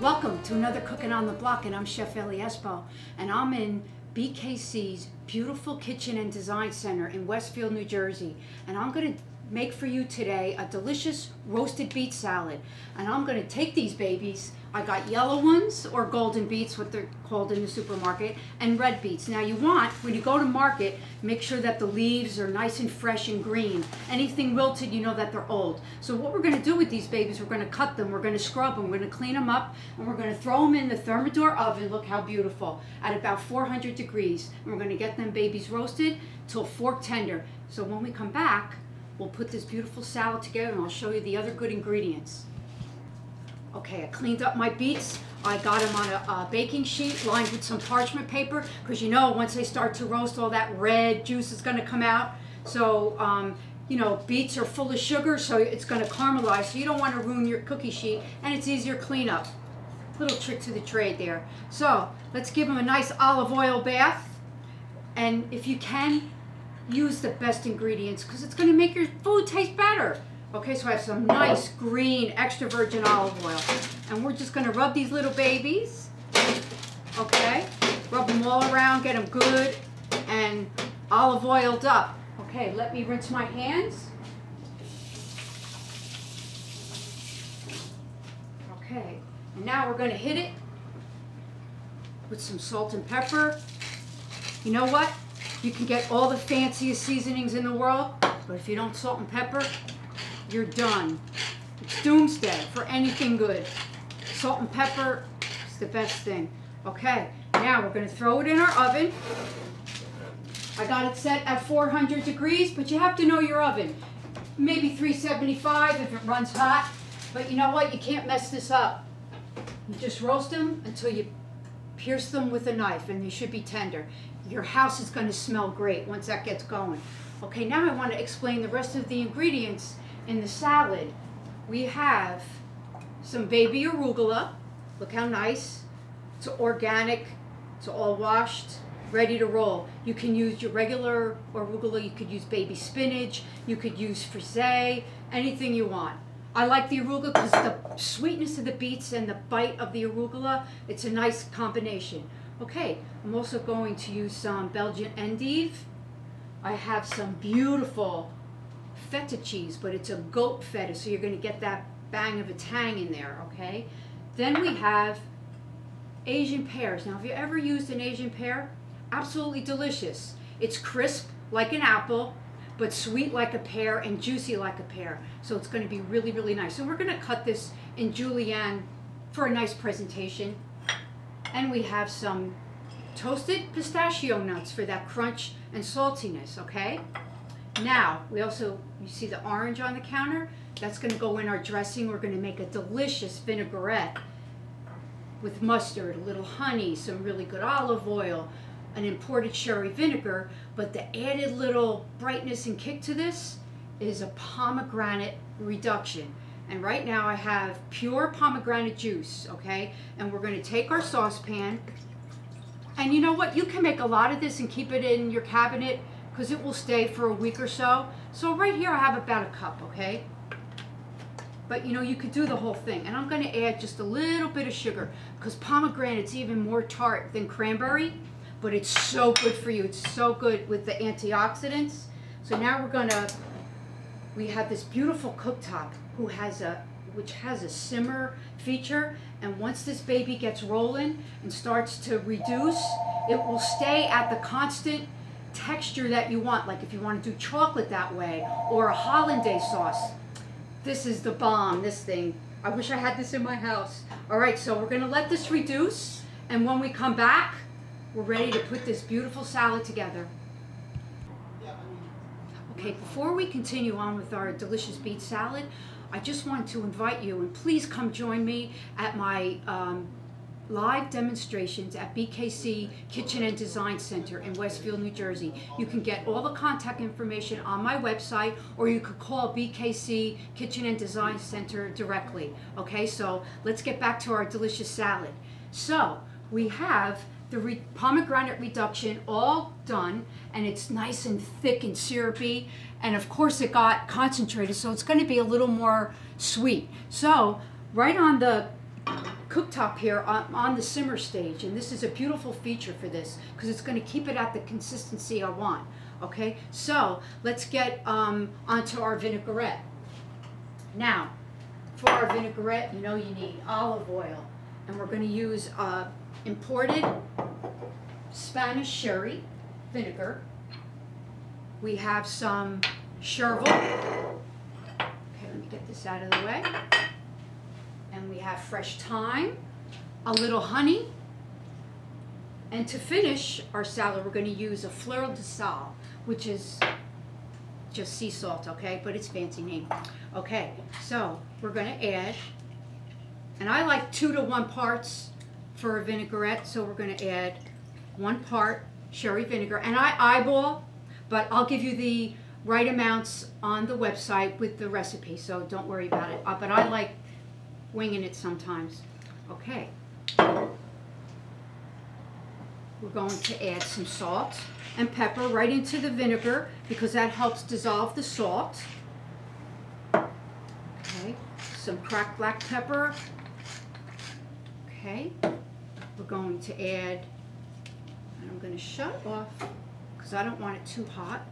Welcome to another Cooking on the Block, and I'm Chef Ellie Espo, and I'm in BKC's beautiful kitchen and design center in Westfield, New Jersey, and I'm going to make for you today a delicious roasted beet salad. And I'm going to take these babies. I got yellow ones, or golden beets, what they're called in the supermarket, and red beets. Now you want, when you go to market, make sure that the leaves are nice and fresh and green. Anything wilted, you know that they're old. So what we're going to do with these babies, we're going to cut them, we're going to scrub them, we're going to clean them up, and we're going to throw them in the thermidor oven. Look how beautiful, at about 400 degrees. And we're going to get them babies roasted till fork tender. So when we come back, we'll put this beautiful salad together, and I'll show you the other good ingredients. Okay, I cleaned up my beets. I got them on a baking sheet lined with some parchment paper, because you know once they start to roast, all that red juice is going to come out. So, you know, beets are full of sugar, so it's going to caramelize. So you don't want to ruin your cookie sheet, and it's easier cleanup. Little trick to the trade there. So let's give them a nice olive oil bath, and if you can, use the best ingredients, because it's going to make your food taste better. Okay, so I have some nice green extra virgin olive oil, and we're just going to rub these little babies. Okay, rub them all around, get them good and olive oiled up. Okay, let me rinse my hands. Okay, and now we're going to hit it with some salt and pepper. You know what? You can get all the fanciest seasonings in the world, but if you don't salt and pepper, you're done. It's doomsday for anything good. Salt and pepper is the best thing. Okay, now we're going to throw it in our oven. I got it set at 400 degrees, but you have to know your oven. Maybe 375 if it runs hot, but you know what? You can't mess this up. You just roast them until you pierce them with a knife, and they should be tender. Your house is going to smell great once that gets going. Okay, now I want to explain the rest of the ingredients in the salad. We have some baby arugula. Look how nice. It's organic. It's all washed, ready to roll. You can use your regular arugula. You could use baby spinach. You could use frisee, anything you want. I like the arugula because the sweetness of the beets and the bite of the arugula, it's a nice combination. Okay, I'm also going to use some Belgian endive. I have some beautiful Feta cheese, but it's a goat feta, so you're going to get that bang of a tang in there, okay? Then we have Asian pears. Now, have you ever used an Asian pear? Absolutely delicious. It's crisp like an apple, but sweet like a pear and juicy like a pear. So it's going to be really, really nice. So we're going to cut this in julienne for a nice presentation. And we have some toasted pistachio nuts for that crunch and saltiness, okay? Now, we also, you see the orange on the counter? That's going to go in our dressing. We're going to make a delicious vinaigrette with mustard, a little honey, some really good olive oil, an imported sherry vinegar. But the added little brightness and kick to this is a pomegranate reduction. And right now I have pure pomegranate juice, okay? And we're going to take our saucepan. And you know what? You can make a lot of this and keep it in your cabinet, because it will stay for a week or so. So right here I have about a cup, okay? But you know, you could do the whole thing. And I'm going to add just a little bit of sugar, because pomegranate's even more tart than cranberry, but it's so good for you. It's so good with the antioxidants. So now we have this beautiful cooktop which has a simmer feature, and once this baby gets rolling and starts to reduce, it will stay at the constant texture that you want. Like if you want to do chocolate that way, or a hollandaise sauce. This is the bomb, this thing. I wish I had this in my house. All right, so we're going to let this reduce, and when we come back, we're ready to put this beautiful salad together. Okay, before we continue on with our delicious beet salad, I just want to invite you, and please come join me at my live demonstrations at BKC Kitchen and Design Center in Westfield, New Jersey. You can get all the contact information on my website, or you could call BKC Kitchen and Design Center directly. Okay, so let's get back to our delicious salad. So we have the pomegranate reduction all done, and it's nice and thick and syrupy, and of course it got concentrated, so it's going to be a little more sweet. So right on the cooktop here on the simmer stage, and this is a beautiful feature for this because it's going to keep it at the consistency I want. Okay, so let's get onto our vinaigrette. Now, for our vinaigrette, you know you need olive oil, and we're going to use imported Spanish sherry vinegar. We have some chervil. Okay, let me get this out of the way. And we have fresh thyme, a little honey, and to finish our salad, we're going to use a fleur de sal, which is just sea salt, okay? But it's fancy name. Okay, so we're going to add, and I like 2 to 1 parts for a vinaigrette, so we're going to add 1 part sherry vinegar, and I eyeball, but I'll give you the right amounts on the website with the recipe, so don't worry about it. But I like winging it sometimes. Okay. We're going to add some salt and pepper right into the vinegar because that helps dissolve the salt. Okay. Some cracked black pepper. Okay. We're going to add, and I'm going to shut it off because I don't want it too hot.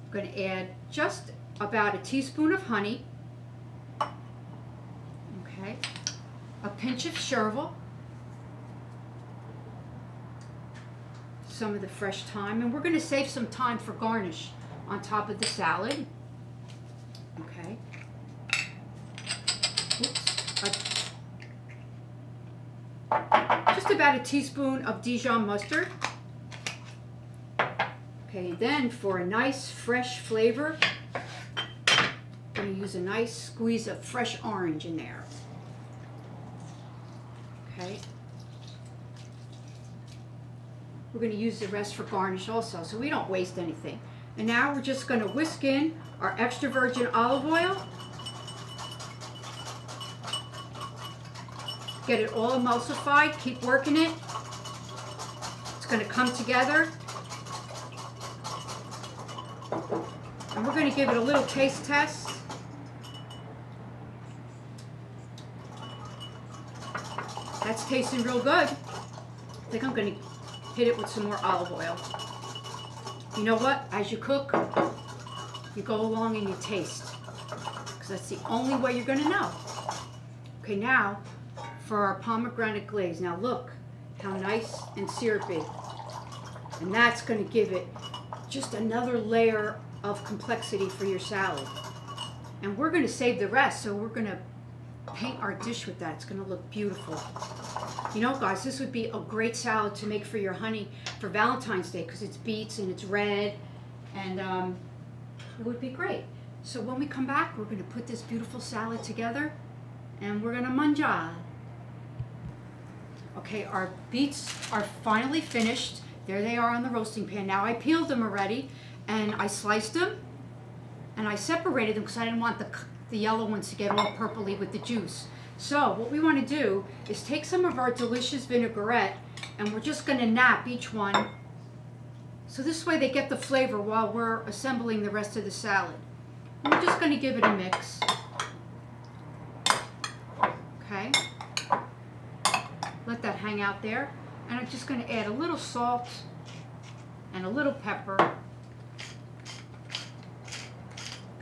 I'm going to add just about a teaspoon of honey. Okay. A pinch of chervil. Some of the fresh thyme, and we're going to save some thyme for garnish on top of the salad. Okay. Oops. Just about a teaspoon of Dijon mustard. Okay, then for a nice fresh flavor, I'm going to use a nice squeeze of fresh orange in there. Okay. We're going to use the rest for garnish also, so we don't waste anything. And now we're just going to whisk in our extra virgin olive oil. Get it all emulsified. Keep working it. It's going to come together. And we're going to give it a little taste test. That's tasting real good. I think I'm going to hit it with some more olive oil. You know what? As you cook, you go along and you taste, because that's the only way you're going to know. Okay, now for our pomegranate glaze. Now look how nice and syrupy. And that's going to give it just another layer of complexity for your salad. And we're going to save the rest, so we're going to paint our dish with that. It's going to look beautiful. You know, guys, this would be a great salad to make for your honey for Valentine's Day because it's beets and it's red, and it would be great. So when we come back, we're going to put this beautiful salad together and we're going to mangiare. Okay, our beets are finally finished. There they are on the roasting pan. Now I peeled them already and I sliced them and I separated them because I didn't want the yellow ones to get all purpley with the juice. So what we want to do is take some of our delicious vinaigrette and we're just going to nap each one. So this way they get the flavor while we're assembling the rest of the salad. And we're just going to give it a mix. Okay. Let that hang out there. And I'm just going to add a little salt and a little pepper.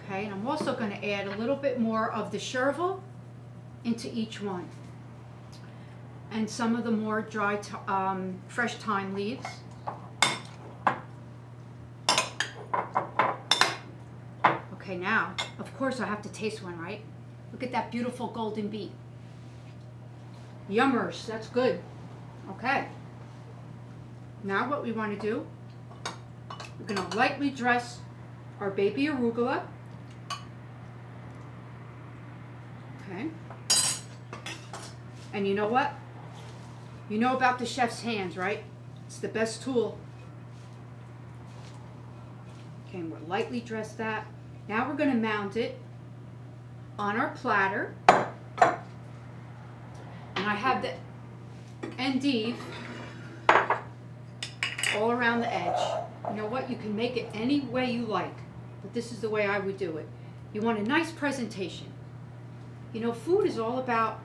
Okay, and I'm also going to add a little bit more of the chervil into each one. And some of the more dry, fresh thyme leaves. Okay, now, of course I have to taste one, right? Look at that beautiful golden beet. Yummers, that's good. Okay. Now what we want to do, we're going to lightly dress our baby arugula. Okay. And you know what? You know about the chef's hands, right? It's the best tool. Okay, and we're lightly dress that. Now we're going to mount it on our platter. And I have the endive all around the edge. You know what? You can make it any way you like, but this is the way I would do it. You want a nice presentation. You know, food is all about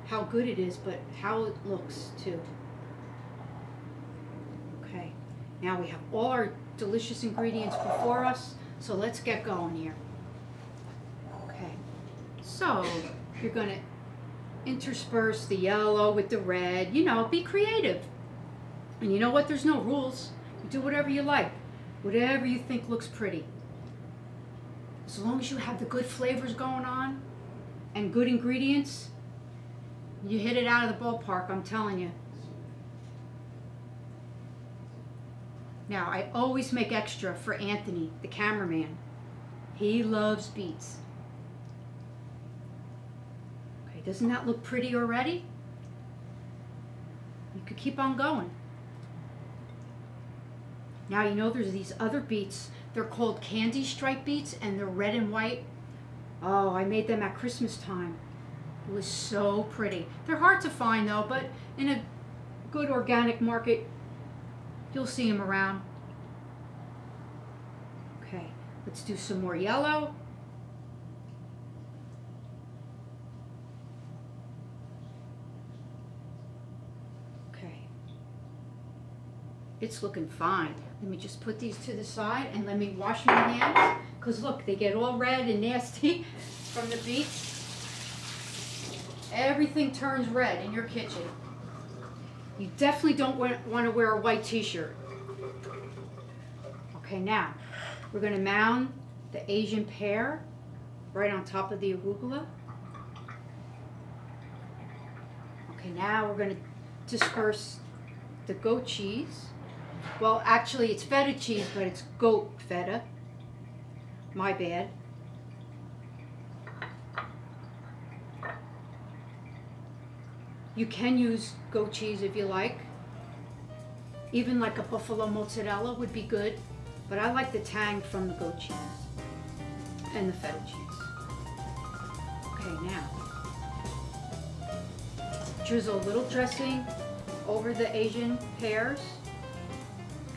how good it is, but how it looks too. Okay, now we have all our delicious ingredients before us, so let's get going here. Okay, so you're gonna intersperse the yellow with the red, you know, be creative. And you know what, there's no rules. You do whatever you like, whatever you think looks pretty. As long as you have the good flavors going on and good ingredients, you hit it out of the ballpark, I'm telling you. Now, I always make extra for Anthony, the cameraman. He loves beets. Okay, doesn't that look pretty already? You could keep on going. Now, you know there's these other beets. They're called candy stripe beets, and they're red and white. Oh, I made them at Christmas time. It was so pretty. They're hard to find though, but in a good organic market, you'll see them around. Okay, let's do some more yellow. Okay, it's looking fine. Let me just put these to the side and let me wash my hands, because look, they get all red and nasty from the beets. Everything turns red in your kitchen. You definitely don't want to wear a white t-shirt. Okay, now we're going to mound the Asian pear right on top of the arugula. Okay, now we're going to disperse the goat cheese. Well, actually it's feta cheese, but it's goat feta. My bad. You can use goat cheese if you like. Even like a buffalo mozzarella would be good, but I like the tang from the goat cheese and the feta cheese. Okay, now drizzle a little dressing over the Asian pears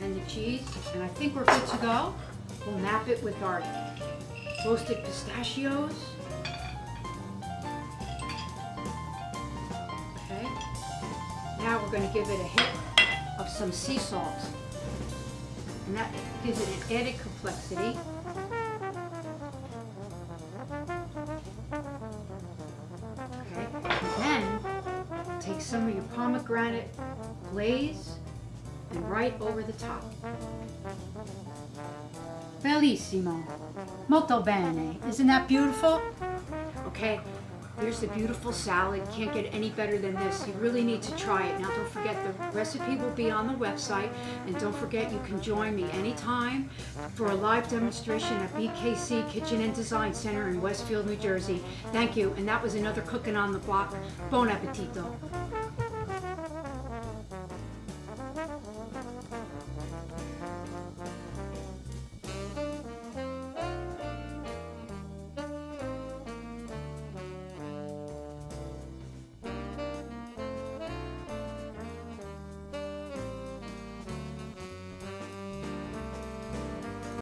and the cheese, and I think we're good to go. We'll nap it with our roasted pistachios. Okay, now we're going to give it a hit of some sea salt, and that gives it an added complexity. Okay, and then take some of your pomegranate glaze and right over the top. Bellissimo. Molto bene. Isn't that beautiful? Okay, here's the beautiful salad. Can't get any better than this. You really need to try it. Now don't forget, the recipe will be on the website, and don't forget you can join me anytime for a live demonstration at BKC Kitchen and Design Center in Westfield, New Jersey. Thank you, and that was another Cooking on the Block. Buon appetito.